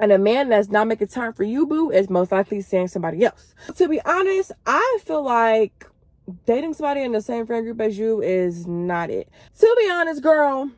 And a man that's not making time for you, boo, is most likely seeing somebody else. To be honest, I feel like dating somebody in the same friend group as you is not it. To be honest, girl,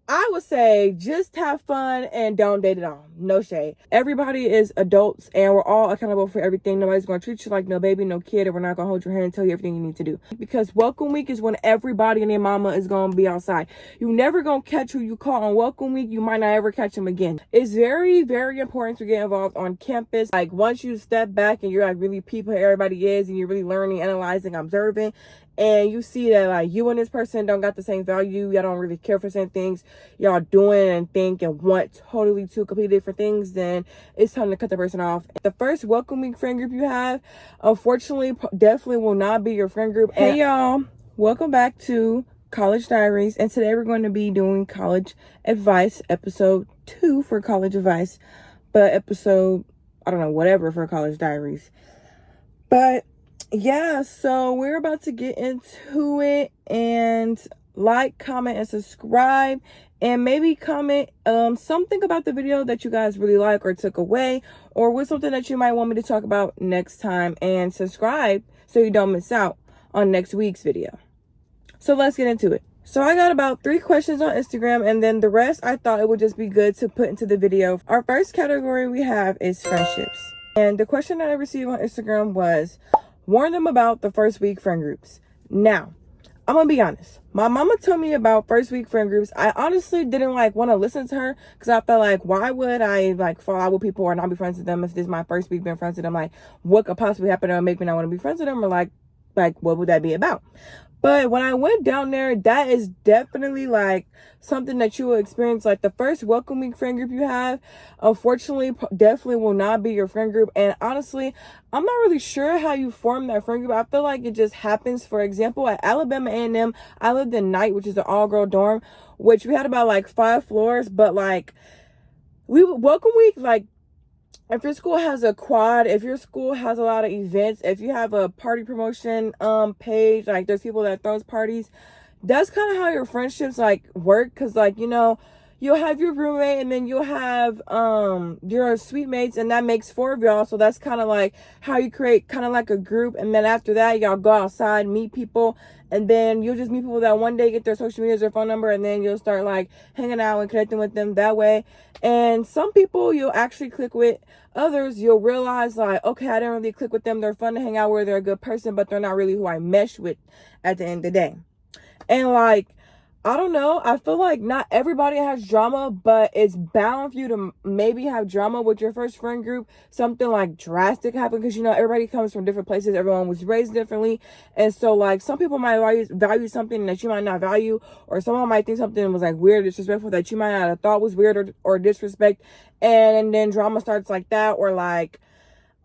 I would say just have fun and don't date at all. No shade. Everybody is adults and we're all accountable for everything. Nobody's going to treat you like no baby, no kid, and we're not going to hold your hand and tell you everything you need to do. Because welcome week is when everybody and their mama is going to be outside. You never going to catch who you caught on welcome week. You might not ever catch them again. It's very, very important to get involved on campus. Like once you step back and you're like really peep who everybody is and you're really learning, analyzing, observing, and you see that like you and this person don't got the same value, y'all don't really care for certain things, y'all doing and think and want totally two completely different things, then it's time to cut the person off. The first welcome week friend group you have, unfortunately, definitely will not be your friend group. Hey y'all, welcome back to College Diaries, and today we're going to be doing college advice, episode 2 for college advice, but episode, I don't know, whatever for college diaries. But yeah, so we're about to get into it, and like, comment, and subscribe, and maybe comment something about the video that you guys really like or took away, or with something that you might want me to talk about next time, and subscribe so you don't miss out on next week's video. So let's get into it. So I got about 3 questions on Instagram, and then the rest I thought it would just be good to put into the video. Our first category we have is friendships, and the question that I received on Instagram was, warn them about the first week friend groups. Now, I'm gonna be honest. My mama told me about first week friend groups. I honestly didn't like want to listen to her because I felt like, why would I like fall out with people or not be friends with them if this is my first week being friends with them? Like, what could possibly happen to make me not want to be friends with them, or like what would that be about? But when I went down there, that is definitely like something that you will experience. Like the first welcome week friend group you have, unfortunately, definitely will not be your friend group. And honestly, I'm not really sure how you form that friend group. I feel like it just happens. For example, at Alabama A&M, I lived in Night, which is an all-girl dorm, which we had about like 5 floors. But like welcome week, like, if your school has a quad, if your school has a lot of events, if you have a party promotion page, like there's people that throws parties, that's kind of how your friendships like work. Because like, you know, you'll have your roommate and then you'll have your suite mates, and that makes 4 of y'all. So that's kind of like how you create kind of like a group. And then after that, y'all go outside, meet people, and then you'll just meet people that one day get their social medias or phone number, and then you'll start like hanging out and connecting with them that way. And some people you'll actually click with, others you'll realize like, okay, I didn't really click with them. They're fun to hang out with, they're a good person, but they're not really who I mesh with at the end of the day. And like, I don't know, I feel like not everybody has drama, but it's bound for you to maybe have drama with your first friend group. Something like drastic happened, because you know everybody comes from different places, everyone was raised differently, and so like some people might value something that you might not value, or someone might think something was like weird, disrespectful, that you might not have thought was weird or disrespect, and then drama starts like that. Or like,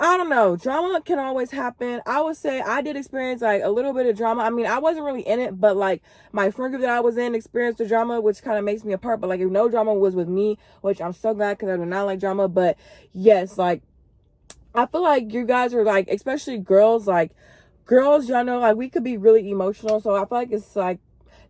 I don't know, drama can always happen. I would say I did experience like a little bit of drama. I mean, I wasn't really in it, but like my friend group that I was in experienced the drama, which kind of makes me apart. But like, if no drama was with me, which I'm so glad, because I do not like drama. But yes, like I feel like you guys are like, especially girls, like girls, y'all know, like we could be really emotional. So I feel like it's like,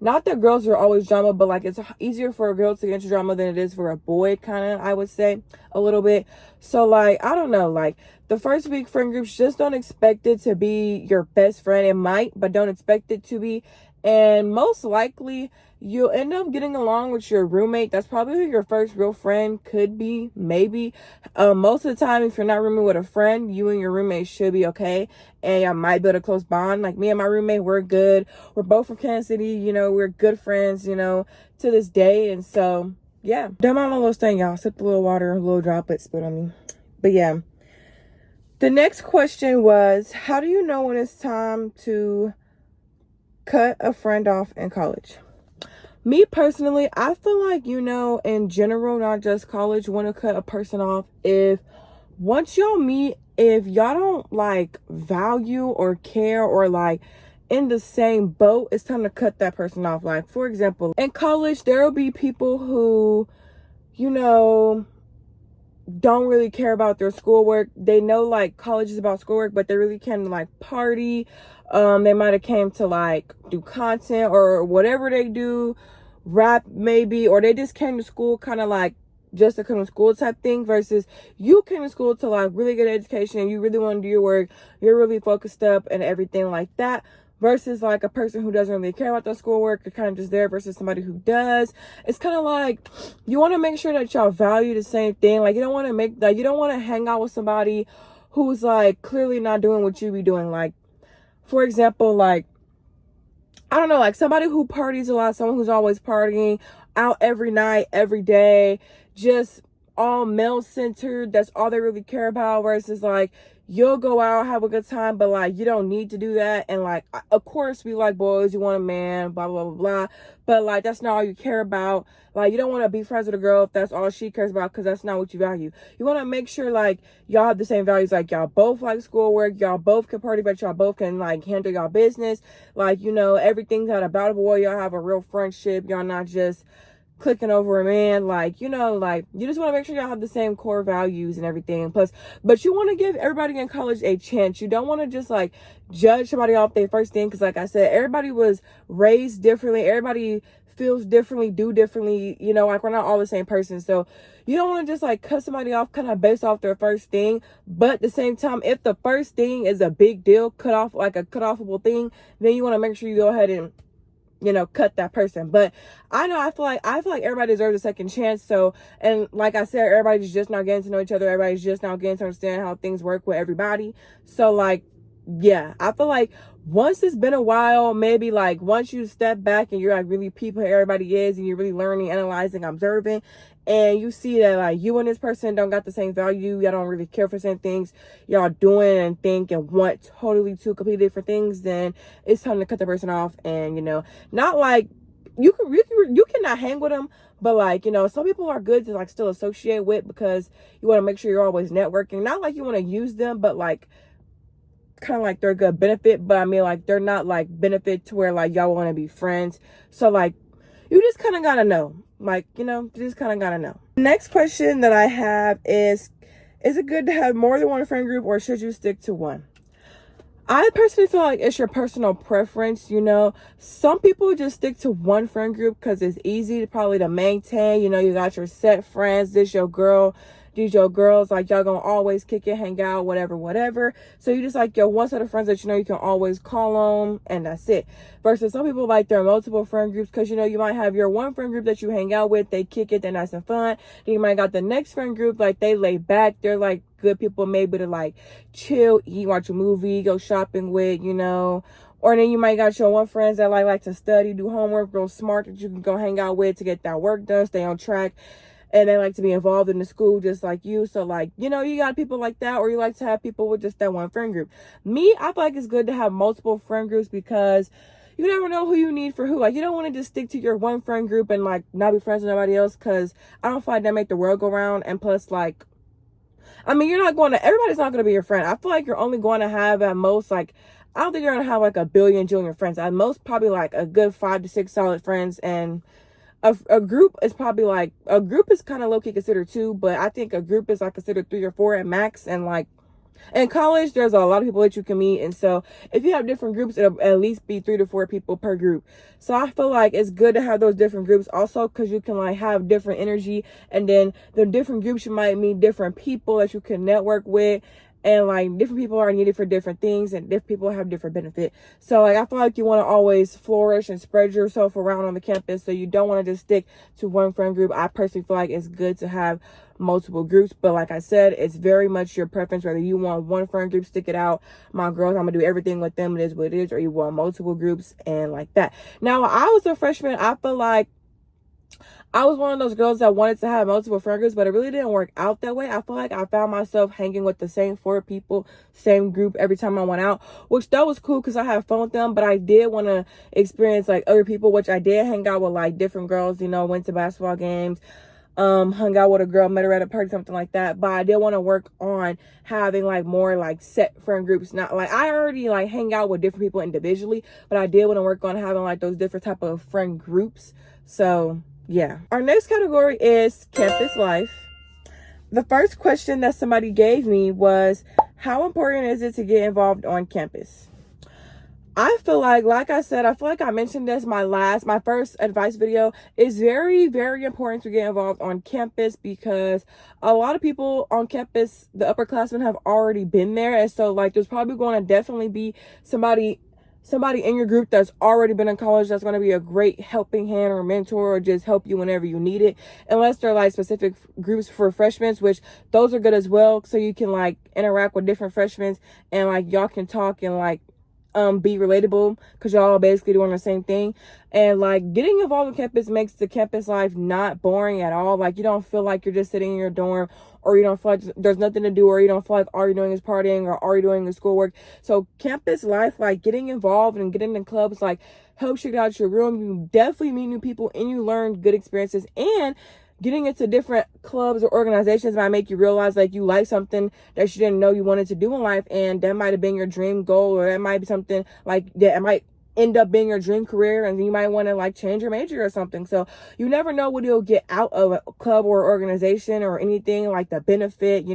not that girls are always drama, but like it's easier for a girl to get into drama than it is for a boy, kind of, I would say, a little bit. So like, I don't know, like the first week friend groups, just don't expect it to be your best friend. It might, but don't expect it to be. And most likely you'll end up getting along with your roommate. That's probably who your first real friend could be, maybe. Most of the time, if you're not rooming with a friend, you and your roommate should be okay, and y'all might build a close bond. Like me and my roommate, we're good. We're both from Kansas City, you know, we're good friends, you know, to this day. And so yeah, don't mind my little stain, y'all. Sipped a little water, a little droplet spit on me. But yeah, the next question was, how do you know when it's time to cut a friend off in college? Me personally, I feel like, you know, in general, not just college, want to cut a person off if once y'all meet, if y'all don't like value or care or like in the same boat, it's time to cut that person off. Like, for example, in college, there will be people who, you know, don't really care about their schoolwork. They know like college is about schoolwork, but they really can like party. They might have came to like do content or whatever they do, rap maybe, or they just came to school kind of like just to come to school type thing, versus you came to school to like really get education and you really want to do your work, you're really focused up and everything like that, versus like a person who doesn't really care about their schoolwork, you're kind of just there, versus somebody who does. It's kind of like you want to make sure that y'all value the same thing. Like you don't want to you don't want to hang out with somebody who's like clearly not doing what you be doing. Like, for example, like, I don't know, like somebody who parties a lot, someone who's always partying out every night, every day, just all male centered. That's all they really care about. Versus like, you'll go out, have a good time, but like, you don't need to do that. And like, of course, we like boys, you want a man, blah, blah, blah, blah. But like, that's not all you care about. Like, you don't want to be friends with a girl if that's all she cares about, because that's not what you value. You want to make sure like y'all have the same values. Like, y'all both like schoolwork, y'all both can party, but y'all both can like handle y'all business. Like, you know, everything's not about a boy. Y'all have a real friendship. Y'all not just clicking over a man. Like, you know, like, you just want to make sure y'all have the same core values and everything. Plus, but you want to give everybody in college a chance. You don't want to just like judge somebody off their first thing, because like I said, everybody was raised differently, everybody feels differently, do differently, you know, like we're not all the same person. So you don't want to just like cut somebody off kind of based off their first thing. But at the same time, if the first thing is a big deal, cut off like a cut offable thing, then you want to make sure you go ahead and, you know, cut that person. But I know, I feel like everybody deserves a second chance. So, and like I said, everybody's just now getting to know each other. Everybody's just now getting to understand how things work with everybody. So like, yeah, I feel like once it's been a while, maybe like once you step back and you're like really peeping who everybody is, and you're really learning, analyzing, observing, and you see that like you and this person don't got the same value, y'all don't really care for the same things, y'all doing and think and want totally two completely different things, then it's time to cut the person off. And, you know, not like you cannot hang with them, but like, you know, some people are good to like still associate with, because you want to make sure you're always networking. Not like you want to use them, but like kind of like they're a good benefit. But I mean, like, they're not like benefit to where like y'all want to be friends. So like, you just kind of gotta know, like, you know, you just kind of gotta know. Next question that I have is it good to have more than one friend group, or should you stick to one? I personally feel like it's your personal preference. You know, some people just stick to one friend group because it's easy to probably to maintain. You know, you got your set friends, this your girl, these your girls, like y'all gonna always kick it, hang out, whatever. So you just like your one set of friends that you know you can always call on, and that's it. Versus some people like their multiple friend groups, because you know you might have your one friend group that you hang out with, they kick it, they're nice and fun. Then you might got the next friend group, like they lay back, they're like good people maybe to like chill, eat, watch a movie, go shopping with, you know. Or then you might got your one friends that like to study, do homework, real smart, that you can go hang out with to get that work done, stay on track. And they like to be involved in the school just like you. So like, you know, you got people like that, or you like to have people with just that one friend group. Me, I feel like it's good to have multiple friend groups, because you never know who you need for who. Like, you don't want to just stick to your one friend group and like not be friends with nobody else, because I don't feel like that make the world go round. And plus, like, I mean, everybody's not going to be your friend. I feel like you're only going to have at most, like, I don't think you're going to have like a billion jillion friends. At most, probably like a good 5 to 6 solid friends. And a group is probably like, a group is kind of low-key considered 2, but I think a group is like considered 3 or 4 at max. And like in college, there's a lot of people that you can meet, and so if you have different groups, it'll at least be 3 to 4 people per group. So I feel like it's good to have those different groups also, because you can like have different energy, and then the different groups, you might meet different people that you can network with. And like different people are needed for different things, and different people have different benefit. So like I feel like you want to always flourish and spread yourself around on the campus. So you don't want to just stick to one friend group. I personally feel like it's good to have multiple groups, but like I said, it's very much your preference whether you want one friend group, stick it out, my girls, I'm gonna do everything with them, it is what it is, or you want multiple groups and like that. Now, when I was a freshman, I feel like I was one of those girls that wanted to have multiple friend groups, but it really didn't work out that way. I feel like I found myself hanging with the same 4 people, same group every time I went out, which that was cool because I had fun with them. But I did want to experience like other people, which I did hang out with like different girls, you know, went to basketball games, hung out with a girl, met her at a party, something like that. But I did want to work on having like more like set friend groups. Not like I already like hang out with different people individually, but I did want to work on having like those different type of friend groups. So yeah. Our next category is campus life. The first question that somebody gave me was, how important is it to get involved on campus? I feel like I said, I feel like I mentioned this my first advice video. Is very, very important to get involved on campus, because a lot of people on campus, the upperclassmen, have already been there. And so like there's probably going to definitely be somebody in your group that's already been in college that's going to be a great helping hand or mentor, or just help you whenever you need it. Unless they're like specific groups for freshmen, which those are good as well. So you can like interact with different freshmen, and like y'all can talk and like be relatable, because y'all basically doing the same thing. And like getting involved in campus makes the campus life not boring at all. Like you don't feel like you're just sitting in your dorm, or you don't feel like there's nothing to do, or you don't feel like all you're doing is partying, or all you're doing is schoolwork. So campus life, like getting involved and getting in clubs, like helps you get out your room. You definitely meet new people and you learn good experiences. And getting into different clubs or organizations might make you realize like you like something that you didn't know you wanted to do in life, and that might have been your dream goal, or that might be something like that it might end up being your dream career, and you might want to like change your major or something. So you never know what you'll get out of a club or organization or anything, like the benefit.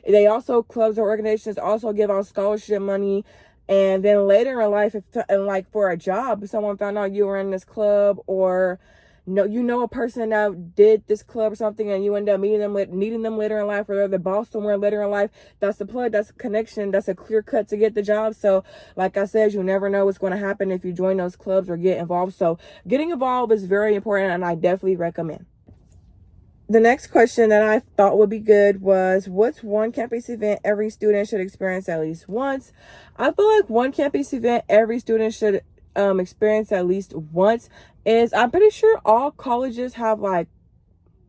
They also, clubs or organizations also give out scholarship money. And then later in life, and like for a job, if someone found out you were in this club, or no, a person that did this club or something, and you end up needing them later in life, or they're the boss somewhere later in life, that's the plug, that's a connection, that's a clear cut to get the job. So like I said, you never know what's going to happen if you join those clubs or get involved. So getting involved is very important, and I definitely recommend. The next question that I thought would be good was, what's one campus event every student should experience at least once? I feel like one campus event every student should experience at least once is, I'm pretty sure all colleges have like,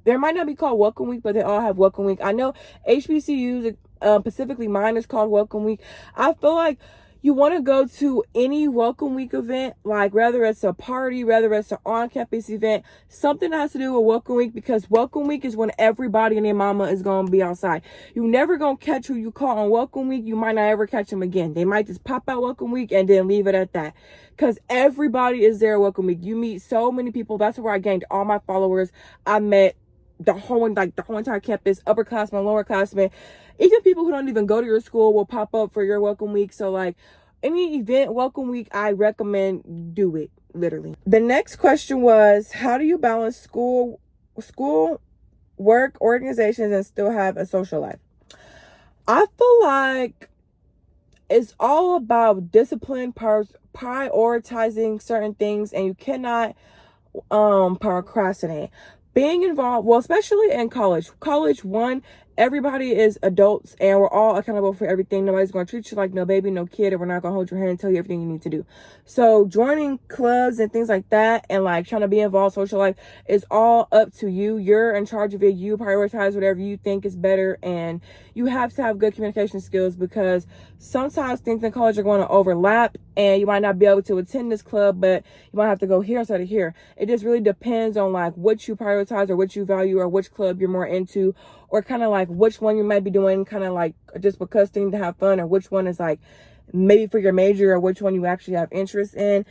there might not be called Welcome Week, but they all have Welcome Week. I know HBCUs, specifically mine, is called Welcome Week. I feel like you want to go to any Welcome Week event, like whether it's a party, whether it's an on-campus event, something that has to do with Welcome Week, because Welcome Week is when everybody and their mama is going to be outside. You never going to catch who you call on Welcome Week. You might not ever catch them again. They might just pop out Welcome Week and then leave it at that, because everybody is there Welcome Week. You meet so many people. That's where I gained all my followers. I met the whole entire campus, upperclassmen, lowerclassmen, even people who don't even go to your school will pop up for your Welcome Week. So like any event Welcome Week, I recommend do it, literally. The next question was, how do you balance school, work, organizations, and still have a social life? I feel like it's all about discipline, prioritizing certain things, and you cannot procrastinate. Being involved, well, especially in college, one, everybody is adults and we're all accountable for everything. Nobody's going to treat you like no baby, no kid, and we're not going to hold your hand and tell you everything you need to do. So joining clubs and things like that, and like trying to be involved in social life, is all up to you. You're in charge of it. You prioritize whatever you think is better, and you have to have good communication skills, because sometimes things in college are going to overlap and you might not be able to attend this club, but you might have to go here instead of here. It just really depends on like what you prioritize, or what you value, or which club you're more into, or kind of like which one you might be doing kind of like just because thing to have fun, or which one is like maybe for your major, or which one you actually have interest in,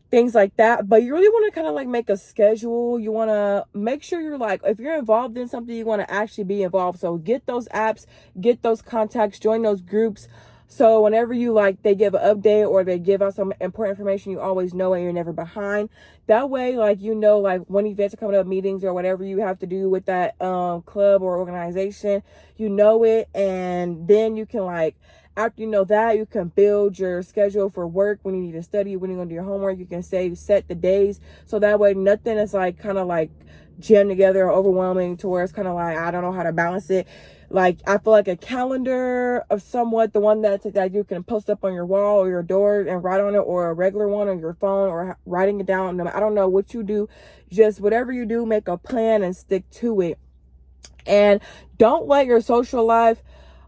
things like that. But you really want to kind of like make a schedule. You want to make sure you're like, if you're involved in something, you want to actually be involved. So get those apps, get those contacts, join those groups. So whenever you like, they give an update or they give out some important information, you always know and you're never behind. That way, like, like when events are coming up, meetings or whatever you have to do with that club or organization, you know it. And then you can like, after you know that, you can build your schedule for work, when you need to study, when you're going to do your homework. You can set the days, so that way nothing is like kind of like jammed together or overwhelming to where it's kind of like, I don't know how to balance it. Like, I feel like a calendar of somewhat, the one that you can post up on your wall or your door and write on it, or a regular one on your phone, or writing it down. I don't know what you do, just whatever you do, make a plan and stick to it. And don't let your social life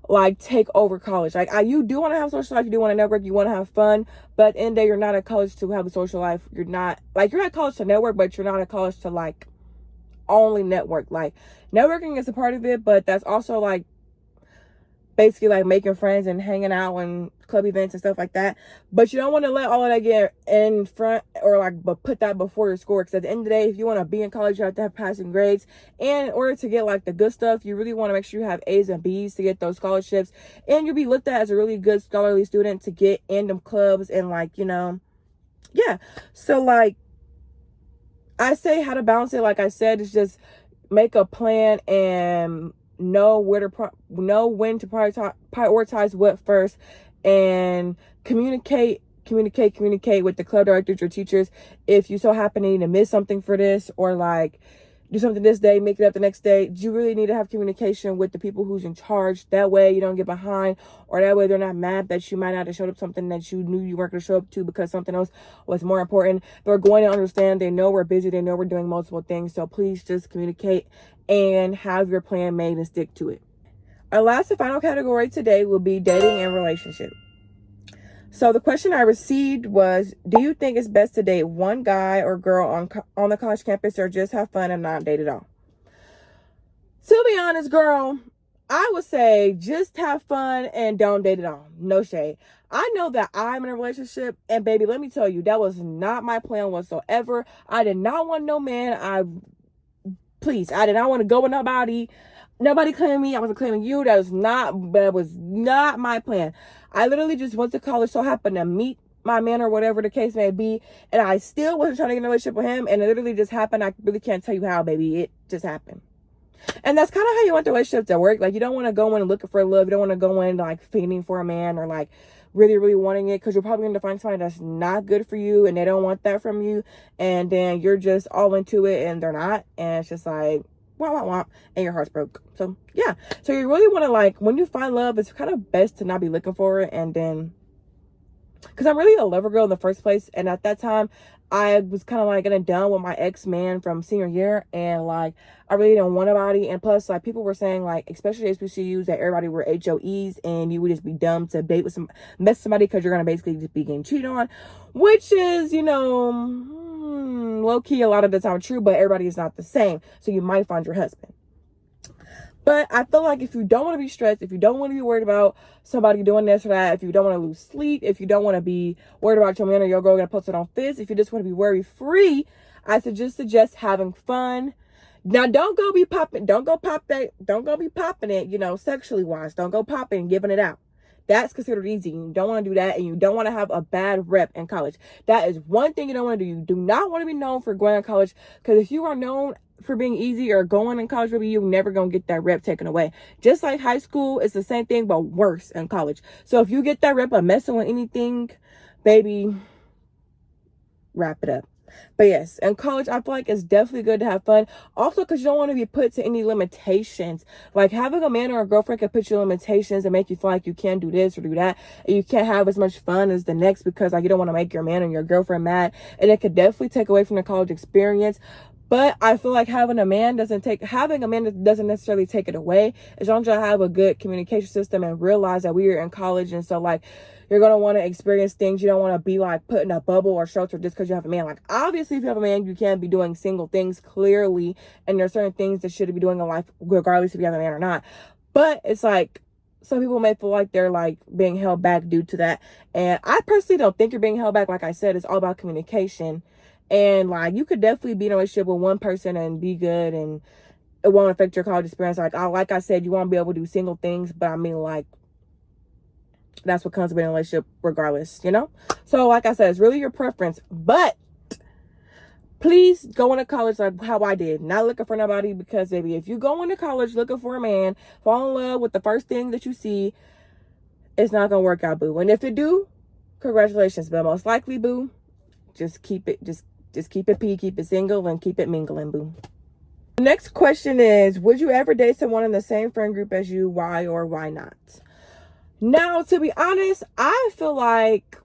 like take over college. Like, you do want to have social life, you do want to network, you want to have fun, but at the end of the day, you're not at college to have a social life. You're at college to network, but you're not at college to like only network. Like, networking is a part of it, but that's also like basically like making friends and hanging out and club events and stuff like that. But you don't want to let all of that get in front or like but put that before your score, because at the end of the day, if you want to be in college, you have to have passing grades, and in order to get like the good stuff, you really want to make sure you have A's and B's to get those scholarships, and you'll be looked at as a really good scholarly student to get in them clubs. And like, you know, yeah. So like I say, how to balance it, like I said, is just make a plan and know where to know when to prioritize what first, and communicate with the club directors, your teachers. If you so happen to miss something for this, or like do something this day, make it up the next day, you really need to have communication with the people who's in charge. That way you don't get behind, or that way they're not mad that you might not have showed up something that you knew you weren't going to show up to because something else was more important. They're going to understand. They know we're busy. They know we're doing multiple things. So please just communicate and have your plan made and stick to it. Our last and final category today will be dating and relationship. So the question I received was, do you think it's best to date one guy or girl on the college campus, or just have fun and not date at all? To be honest, girl, I would say just have fun and don't date at all. No shade. I know that I'm in a relationship, and baby, let me tell you, that was not my plan whatsoever. I did not want no man. I did not want to go with nobody. Nobody claimed me. I wasn't claiming you. That was not my plan. I literally just went to college, so happened to meet my man or whatever the case may be, and I still wasn't trying to get in a relationship with him, and it literally just happened. I really can't tell you how, baby. It just happened. And that's kind of how you want the relationship to work. Like, you don't want to go in looking for love. You don't want to go in like fiending for a man, or like really, really wanting it, because you're probably going to find somebody that's not good for you, and they don't want that from you, and then you're just all into it and they're not, and it's just like womp womp womp, and your heart's broke. So yeah, so you really want to, like, when you find love, it's kind of best to not be looking for it. And then, because I'm really a lover girl in the first place, and at that time I was kind of like getting done with my ex-man from senior year, and like I really didn't want nobody. And plus, like, people were saying, like, especially HBCUs, that everybody were HOEs, and you would just be dumb to date with mess somebody, because you're gonna basically just be getting cheated on, which is, you know, low-key a lot of the time true, but everybody is not the same. So you might find your husband. But I feel like if you don't want to be stressed, if you don't want to be worried about somebody doing this or that, if you don't want to lose sleep, if you don't want to be worried about your man or your girl gonna post it on Fizz, if you just want to be worry free, I suggest having fun. Now, don't go be popping it, you know, sexually wise. Don't go popping and giving it out. That's considered easy. You don't want to do that, and you don't want to have a bad rep in college. That is one thing you don't want to do. You do not want to be known for going to college, because if you are known for being easy or going in college, maybe you're never gonna get that rep taken away. Just like high school, it's the same thing, but worse in college. So if you get that rep of messing with anything, baby, wrap it up. But yes, in college, I feel like it's definitely good to have fun. Also, because you don't want to be put to any limitations. Like, having a man or a girlfriend can put you limitations and make you feel like you can't do this or do that, and you can't have as much fun as the next, because like you don't want to make your man or your girlfriend mad, and it could definitely take away from the college experience. But I feel like having a man doesn't necessarily take it away, as long as you have a good communication system and realize that we are in college. And so, like, you're going to want to experience things. You don't want to be like put in a bubble or shelter just because you have a man. Like, obviously, if you have a man, you can't be doing single things, clearly. And there's certain things that should be doing in life, regardless if you have a man or not. But it's like, some people may feel like they're like being held back due to that. And I personally don't think you're being held back. Like I said, it's all about communication. And like, you could definitely be in a relationship with one person and be good, and it won't affect your college experience. Like I said, you won't be able to do single things, but I mean, like, that's what comes with a relationship regardless, you know? So like I said, it's really your preference. But please go into college like how I did, not looking for nobody, because baby, if you go into college looking for a man, fall in love with the first thing that you see, it's not gonna work out, boo. And if it do, congratulations, but most likely, boo, just keep it keep it single, and keep it mingling, boo. The next question is, would you ever date someone in the same friend group as you? Why or why not? Now, to be honest, I feel like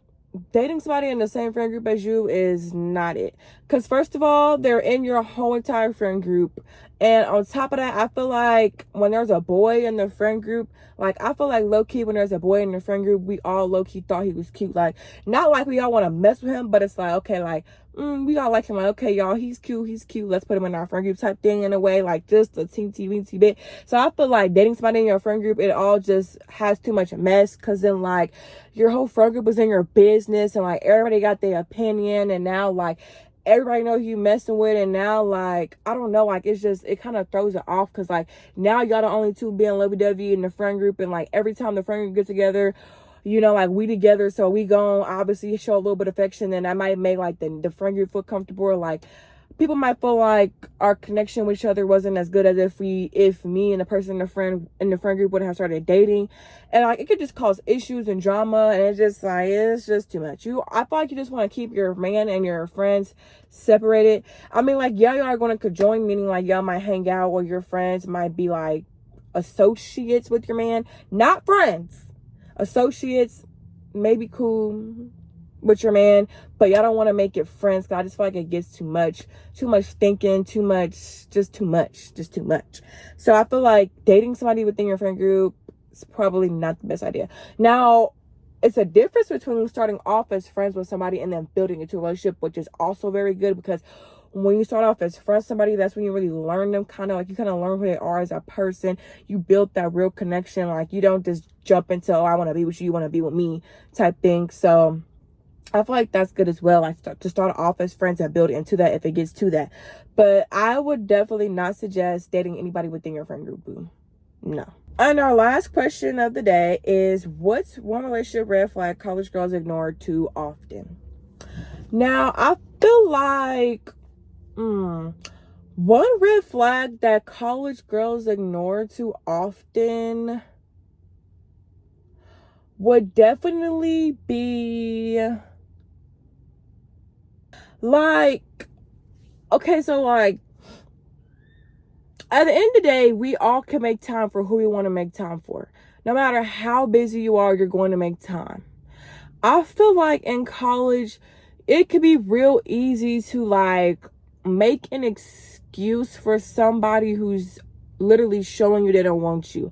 dating somebody in the same friend group as you is not it. Because first of all, they're in your whole entire friend group. And on top of that, I feel like when there's a boy in the friend group, like, I feel like low-key when there's a boy in the friend group, we all low-key thought he was cute. Like, not like we all want to mess with him, but it's like, okay, like, we all like him, like, okay, y'all, he's cute, let's put him in our friend group type thing, in a way, like just a teensy bit. So I feel like dating somebody in your friend group, it all just has too much mess, because then like your whole friend group is in your business, and like everybody got their opinion, and now like everybody knows you messing with, and now like I don't know, like it's just, it kind of throws it off, because like now y'all the only two being lovey-dovey in the friend group, and like every time the friend group get together, you know, like we together, so we gon' obviously show a little bit of affection, and that might make like the friend group feel comfortable, or like people might feel like our connection with each other wasn't as good as if me and the person in the friend group would have started dating, and like it could just cause issues and drama, and it's just like, it's just too much. I feel like you just want to keep your man and your friends separated. I mean, like, yeah, y'all are going to conjoin, meaning like y'all might hang out, or your friends might be like associates with your man, not friends. Associates may be cool with your man, but y'all don't want to make it friends, because I just feel like it gets too much thinking, too much. So I feel like dating somebody within your friend group is probably not the best idea. Now, it's a difference between starting off as friends with somebody and then building into a relationship, which is also very good, because when you start off as friends with somebody, that's when you really learn them, kind of learn who they are as a person. You build that real connection. Like, you don't just jump into, oh, I want to be with you want to be with me type thing. So I feel like that's good as well, like to start off as friends and build into that if it gets to that. But I would definitely not suggest dating anybody within your friend group, boo. No. And our last question of the day is, what's one relationship red flag college girls ignore too often? Now, I feel like one red flag that college girls ignore too often would definitely be like, okay, so like at the end of the day, we all can make time for who we want to make time for. No matter how busy you are, you're going to make time. I feel like in college, it could be real easy to like make an excuse for somebody who's literally showing you they don't want you.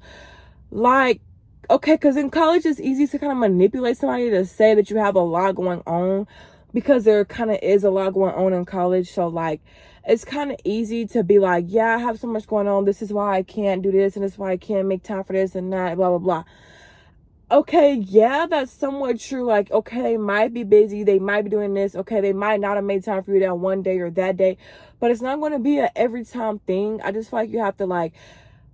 Like, okay, because in college it's easy to kind of manipulate somebody to say that you have a lot going on, because there kind of is a lot going on in college. So like it's kind of easy to be like, yeah, I have so much going on, this is why I can't do this, and this is why I can't make time for this and that, blah blah blah. Okay, yeah, that's somewhat true. Like, okay, they might be busy, they might be doing this, okay, they might not have made time for you that one day or that day, but it's not going to be a every time thing. I just feel like you have to like,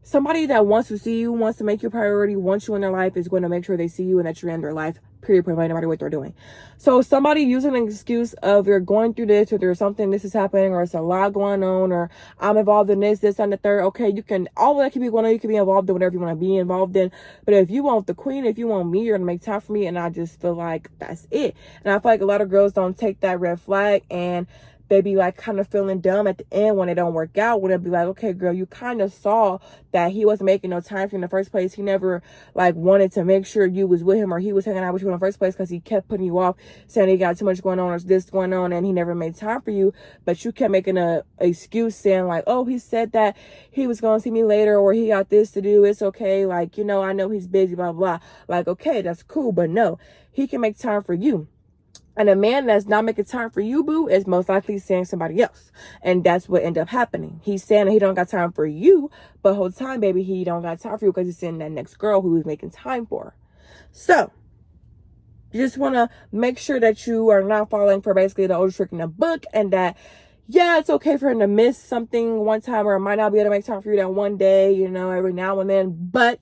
somebody that wants to see you, wants to make you a priority, wants you in their life, is going to make sure they see you and that you're in their life, period, point blank, no matter what they're doing. So somebody using an excuse of you're going through this, or there's something, this is happening, or it's a lot going on, or I'm involved in this, and the third. Okay, you can, all of that can be going on. You can be involved in whatever you want to be involved in. But if you want the queen, if you want me, you're going to make time for me. And I just feel like that's it. And I feel like a lot of girls don't take that red flag, and they be like kind of feeling dumb at the end when it don't work out, when it be like, okay, girl, you kind of saw that he wasn't making no time for you in the first place. He never like wanted to make sure you was with him, or he was hanging out with you in the first place, because he kept putting you off, saying he got too much going on, or this going on, and he never made time for you. But you kept making a excuse, saying like, oh, he said that he was going to see me later, or he got this to do, it's okay, like, you know, I know he's busy, blah blah. Like, okay, that's cool, but no, he can make time for you. And a man that's not making time for you, boo, is most likely seeing somebody else. And that's what ended up happening. He's saying that he don't got time for you, but whole time, baby, he don't got time for you, because he's seeing that next girl who he's making time for. So you just want to make sure that you are not falling for basically the oldest trick in the book, and that, yeah, it's okay for him to miss something one time, or might not be able to make time for you that one day, you know, every now and then. But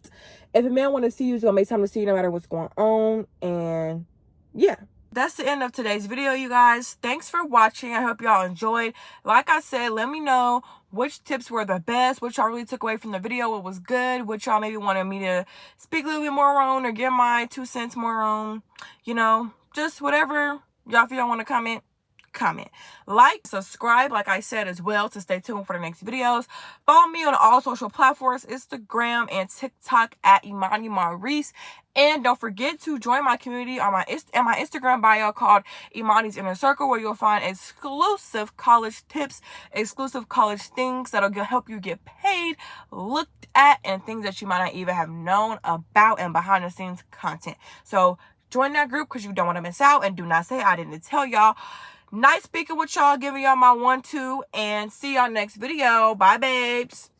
if a man want to see you, he's going to make time to see you no matter what's going on. And yeah. That's the end of today's video, you guys. Thanks for watching. I hope y'all enjoyed. Like I said, let me know which tips were the best, which y'all really took away from the video, what was good, which y'all maybe wanted me to speak a little bit more on, or give my 2 cents more on. You know, just whatever y'all feel y'all want to comment. Like, subscribe, like I said, as well, to stay tuned for the next videos. Follow me on all social platforms, Instagram and TikTok at Imani Maurice. And don't forget to join my community on my Instagram bio called Imani's Inner Circle, where you'll find exclusive college tips, exclusive college things that'll help you get paid, looked at, and things that you might not even have known about, and behind the scenes content. So join that group, because you don't want to miss out, and do not say I didn't tell y'all. Nice speaking with y'all, giving y'all my 1-2, and see y'all next video. Bye, babes.